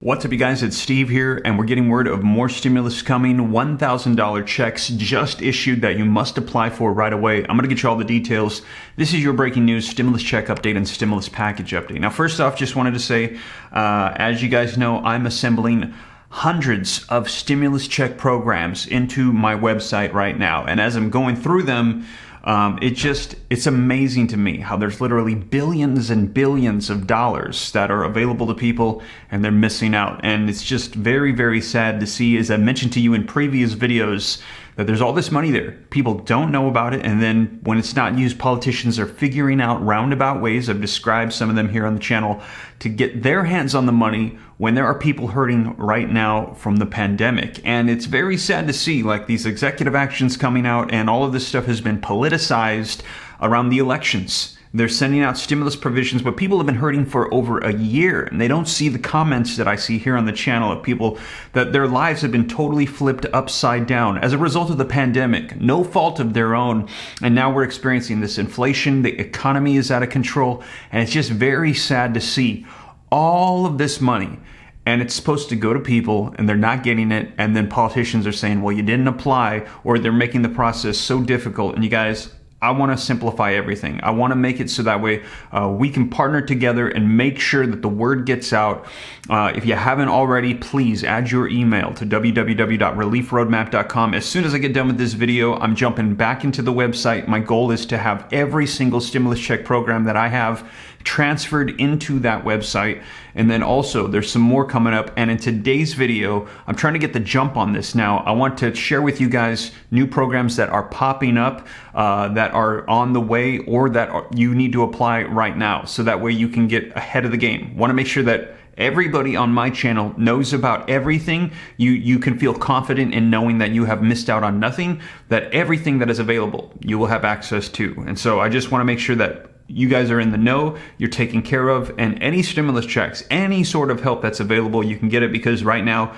What's up, you guys? It's Steve here, and we're getting word of more stimulus coming. $1,000 checks just issued that you must apply for right away. I'm going to get you all the details. This is your breaking news stimulus check update and stimulus package update. Now, first off, just wanted to say, as you guys know, I'm assembling hundreds of stimulus check programs into my website right now. And as I'm going through them, it's amazing to me how there's literally billions and billions of dollars that are available to people and they're missing out. And it's just very, very sad to see, as I mentioned to you in previous videos, that there's all this money there. People don't know about it. And then when it's not used, politicians are figuring out roundabout ways. I've described some of them here on the channel to get their hands on the money when there are people hurting right now from the pandemic. And it's very sad to see, like, these executive actions coming out, and all of this stuff has been politicized around the elections. They're sending out stimulus provisions, but people have been hurting for over a year, and they don't see the comments that I see here on the channel of people that their lives have been totally flipped upside down as a result of the pandemic. No fault of their own. And now we're experiencing this inflation. The economy is out of control, and it's just very sad to see all of this money. And it's supposed to go to people, and they're not getting it. And then politicians are saying, well, you didn't apply, or they're making the process so difficult. And you guys, I want to simplify everything. I want to make it so that way we can partner together and make sure that the word gets out. If you haven't already, please add your email to www.reliefroadmap.com. As soon as I get done with this video, I'm jumping back into the website. My goal is to have every single stimulus check program that I have transferred into that website. And then also there's some more coming up. And in today's video, I'm trying to get the jump on this now. I want to share with you guys new programs that are popping up, that are on the way, or that you need to apply right now. So that way you can get ahead of the game. Want to make sure that everybody on my channel knows about everything. You can feel confident in knowing that you have missed out on nothing, that everything that is available, you will have access to. And so I just want to make sure that you guys are in the know, you're taken care of, and any stimulus checks, any sort of help that's available, you can get it, because right now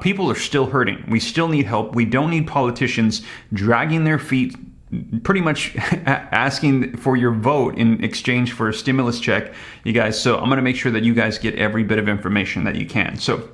people are still hurting. We still need help. We don't need politicians dragging their feet, pretty much asking for your vote in exchange for a stimulus check, you guys. So I'm going to make sure that you guys get every bit of information that you can. So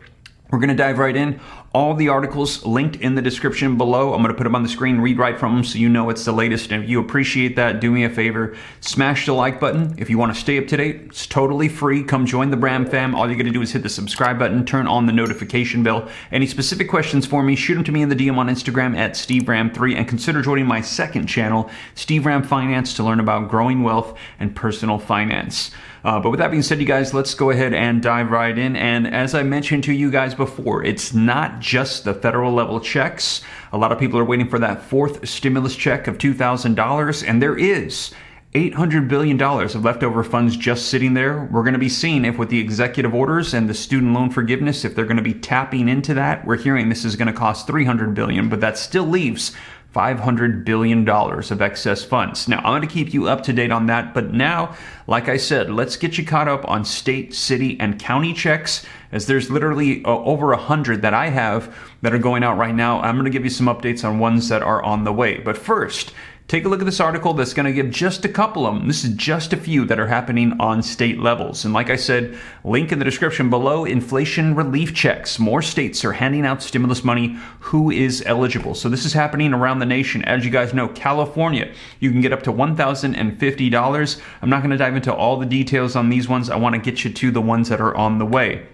we're going to dive right in. All the articles linked in the description below. I'm going to put them on the screen, read right from them so you know it's the latest. And if you appreciate that, do me a favor, smash the like button. If you want to stay up to date, it's totally free. Come join the Bram fam. All you got to do is hit the subscribe button, turn on the notification bell. Any specific questions for me, shoot them to me in the DM on Instagram at SteveRam3, and consider joining my second channel, Steve Ram Finance, to learn about growing wealth and personal finance. But with that being said, you guys, let's go ahead and dive right in. And as I mentioned to you guys before, it's not just the federal level checks. A lot of people are waiting for that fourth stimulus check of $2,000, and there is $800 billion of leftover funds just sitting there. We're going to be seeing if with the executive orders and the student loan forgiveness, if they're going to be tapping into that. We're hearing this is going to cost $300 billion, but that still leaves $500 billion of excess funds. Now, I'm going to keep you up to date on that. But now, like I said, let's get you caught up on state, city, and county checks, as there's literally over 100 that I have that are going out right now. I'm going to give you some updates on ones that are on the way. But first, take a look at this article that's going to give just a couple of them. This is just a few that are happening on state levels. And like I said, link in the description below, inflation relief checks. More states are handing out stimulus money. Who is eligible? So this is happening around the nation. As you guys know, California, you can get up to $1,050. I'm not going to dive into all the details on these ones. I want to get you to the ones that are on the way.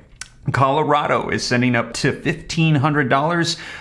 Colorado is sending up to $1,500.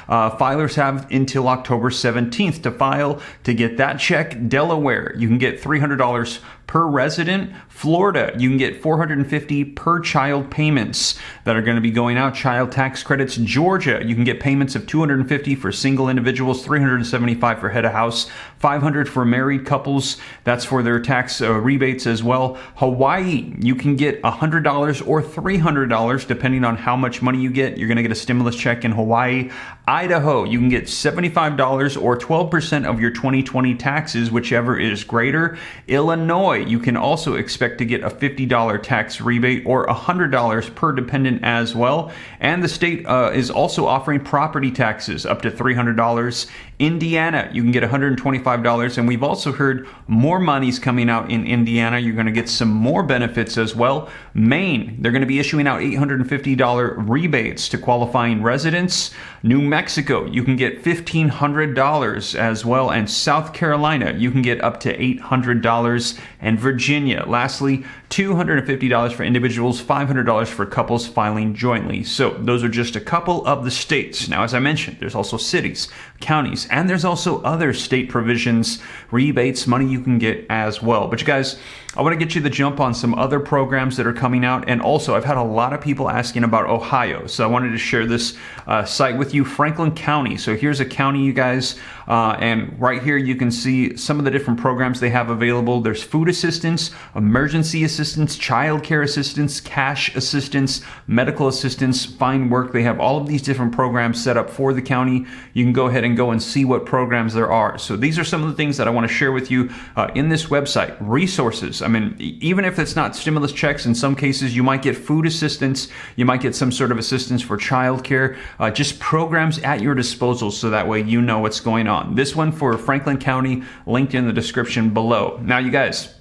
Filers have until October 17th to file to get that check. Delaware, you can get $300 per resident. Florida, you can get $450 per child payments that are going to be going out. Child tax credits. Georgia, you can get payments of $250 for single individuals, $375 for head of house, $500 for married couples. That's for their tax rebates as well. Hawaii, you can get $100 or $300 depending on how much money you get. You're going to get a stimulus check in Hawaii. Idaho, you can get $75 or 12% of your 2020 taxes, whichever is greater. Illinois, you can also expect to get a $50 tax rebate or $100 per dependent as well. And the state is also offering property taxes up to $300. Indiana, you can get $125, and we've also heard more money's coming out in Indiana. You're going to get some more benefits as well. Maine, they're going to be issuing out $850 rebates to qualifying residents. New Mexico, you can get $1,500 as well, and South Carolina, you can get up to $800, and Virginia, lastly, $250 for individuals, $500 for couples filing jointly. So those are just a couple of the states. Now, as I mentioned, there's also cities, counties, and there's also other state provisions, rebates, money you can get as well. But you guys, I want to get you the jump on some other programs that are coming out. And also, I've had a lot of people asking about Ohio. So I wanted to share this site with you, Franklin County. So here's a county, you guys. And right here, you can see some of the different programs they have available. There's food assistance, emergency assistance, child care assistance, cash assistance, medical assistance, find work. They have all of these different programs set up for the county. You can go ahead and go and see what programs there are. So these are some of the things that I want to share with you in this website. Resources. I mean, even if it's not stimulus checks, in some cases you might get food assistance, you might get some sort of assistance for childcare, just programs at your disposal so that way you know what's going on. This one for Franklin County, linked in the description below. Now, you guys,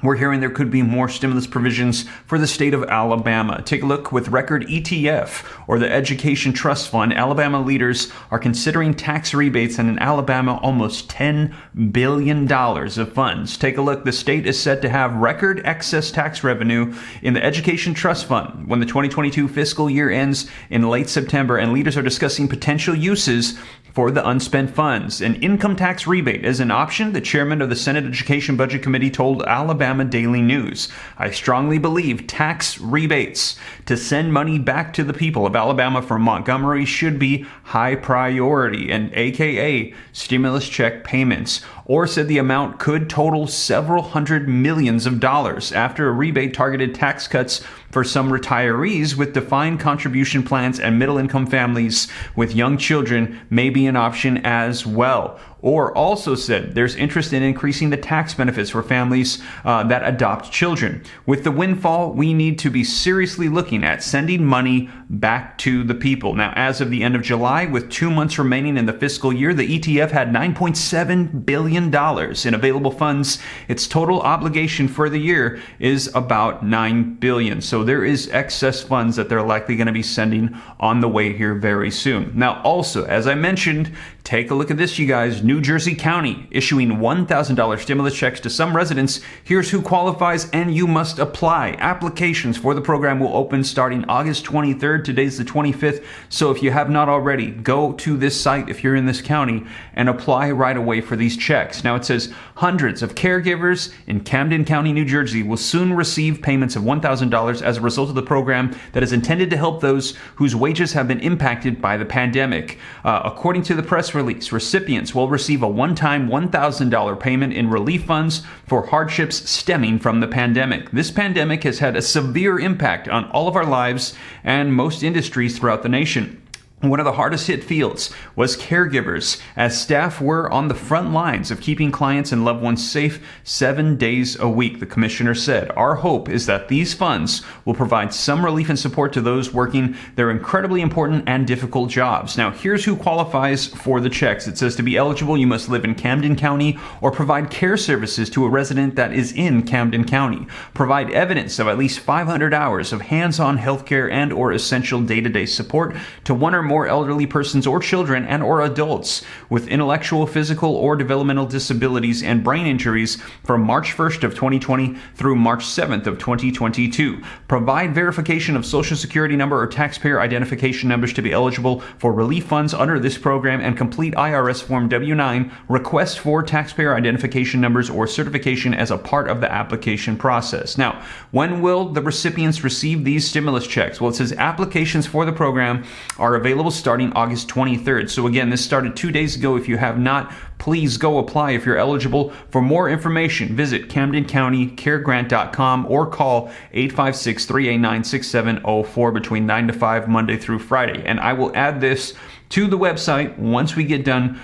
we're hearing there could be more stimulus provisions for the state of Alabama. Take a look with Record ETF, or the Education Trust Fund. Alabama leaders are considering tax rebates and in Alabama almost $10 billion of funds. Take a look. The state is set to have record excess tax revenue in the Education Trust Fund when the 2022 fiscal year ends in late September, and leaders are discussing potential uses for the unspent funds. An income tax rebate is an option, the chairman of the Senate Education Budget Committee told Alabama Daily News. I strongly believe tax rebates to send money back to the people of Alabama from Montgomery should be high priority, and AKA stimulus check payments. Or said the amount could total several hundred millions of dollars after a rebate targeted tax cuts for some retirees with defined contribution plans, and middle-income families with young children may be an option as well. Or also said there's interest in increasing the tax benefits for families that adopt children. With the windfall, we need to be seriously looking at sending money back to the people. Now, as of the end of July, with 2 months remaining in the fiscal year, the ETF had $9.7 billion in available funds. Its total obligation for the year is about $9 billion. So there is excess funds that they're likely going to be sending on the way here very soon. Now, also, as I mentioned, take a look at this, you guys. New Jersey County issuing $1,000 stimulus checks to some residents. Here's who qualifies, and you must apply. Applications for the program will open starting August 23rd. Today's the 25th. So if you have not already, go to this site if you're in this county and apply right away for these checks. Now, it says hundreds of caregivers in Camden County, New Jersey will soon receive payments of $1,000 as a result of the program that is intended to help those whose wages have been impacted by the pandemic. According to the press release, recipients will receive a one-time $1,000 payment in relief funds for hardships stemming from the pandemic. This pandemic has had a severe impact on all of our lives and most industries throughout the nation. One of the hardest hit fields was caregivers, as staff were on the front lines of keeping clients and loved ones safe 7 days a week, the commissioner said. Our hope is that these funds will provide some relief and support to those working their incredibly important and difficult jobs. Now, here's who qualifies for the checks. It says to be eligible, you must live in Camden County or provide care services to a resident that is in Camden County. Provide evidence of at least 500 hours of hands-on healthcare and or essential day-to-day support to one or more elderly persons or children and or adults with intellectual, physical, or developmental disabilities and brain injuries from March 1st of 2020 through March 7th of 2022. Provide verification of Social Security number or taxpayer identification numbers to be eligible for relief funds under this program, and complete IRS Form W-9 request for taxpayer identification numbers or certification as a part of the application process. Now, when will the recipients receive these stimulus checks? Well, it says applications for the program are available starting August 23rd. So again, this started 2 days ago. If you have not Please go apply if you're eligible. For more information, visit CamdenCountyCareGrant.com or call 856-389-6704 between 9 to 5 Monday through Friday. And I will add this to the website once we get done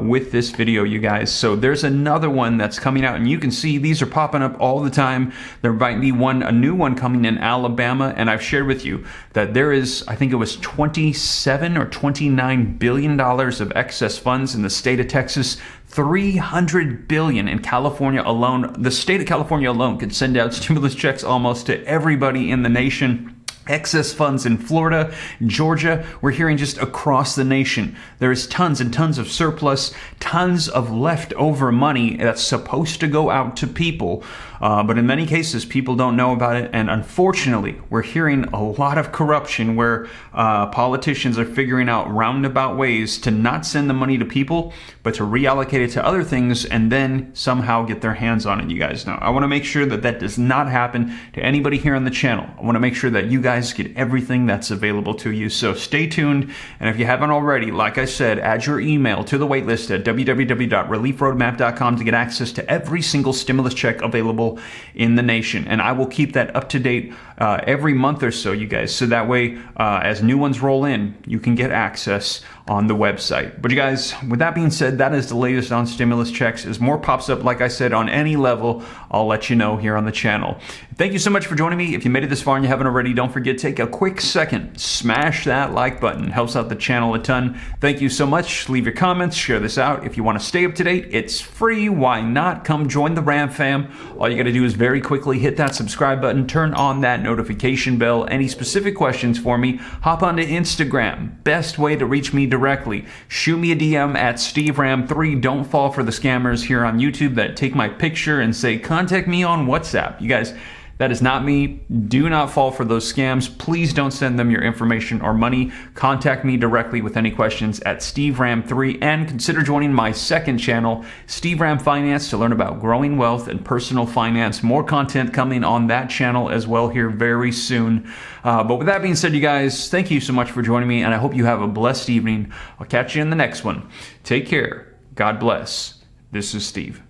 with this video, you guys. So there's another one that's coming out, and you can see these are popping up all the time. There might be a new one coming in Alabama, and I've shared with you that there is, I think it was 27 or $29 billion of excess funds in the state of Texas. 300 billion in California alone. The state of California alone could send out stimulus checks almost to everybody in the nation. Excess funds in Florida, Georgia. We're hearing just across the nation. There is tons and tons of surplus, tons of leftover money that's supposed to go out to people. But in many cases, people don't know about it. And unfortunately, we're hearing a lot of corruption where politicians are figuring out roundabout ways to not send the money to people, but to reallocate it to other things and then somehow get their hands on it. You guys know. I want to make sure that that does not happen to anybody here on the channel. I want to make sure that you guys get everything that's available to you. So stay tuned. And if you haven't already, like I said, add your email to the waitlist at www.reliefroadmap.com to get access to every single stimulus check available in the nation. And I will keep that up to date every month or so, you guys. So that way, as new ones roll in, you can get access on the website. But you guys, with that being said, that is the latest on stimulus checks. As more pops up, like I said, on any level, I'll let you know here on the channel. Thank you so much for joining me. If you made it this far and you haven't already, don't forget, take a quick second, smash that like button. It helps out the channel a ton. Thank you so much. Leave your comments, share this out. If you want to stay up to date, it's free. Why not? Come join the Ram fam. All you got to do is very quickly hit that subscribe button, turn on that notification bell. Any specific questions for me, hop onto Instagram. Best way to reach me directly. Shoot me a DM at SteveRam3. Don't fall for the scammers here on YouTube that take my picture and say, contact me on WhatsApp. You guys, that is not me. Do not fall for those scams. Please don't send them your information or money. Contact me directly with any questions at SteveRam3, and consider joining my second channel, Steve Ram Finance, to learn about growing wealth and personal finance. More content coming on that channel as well here very soon. But with that being said, you guys, thank you so much for joining me, and I hope you have a blessed evening. I'll catch you in the next one. Take care. God bless. This is Steve.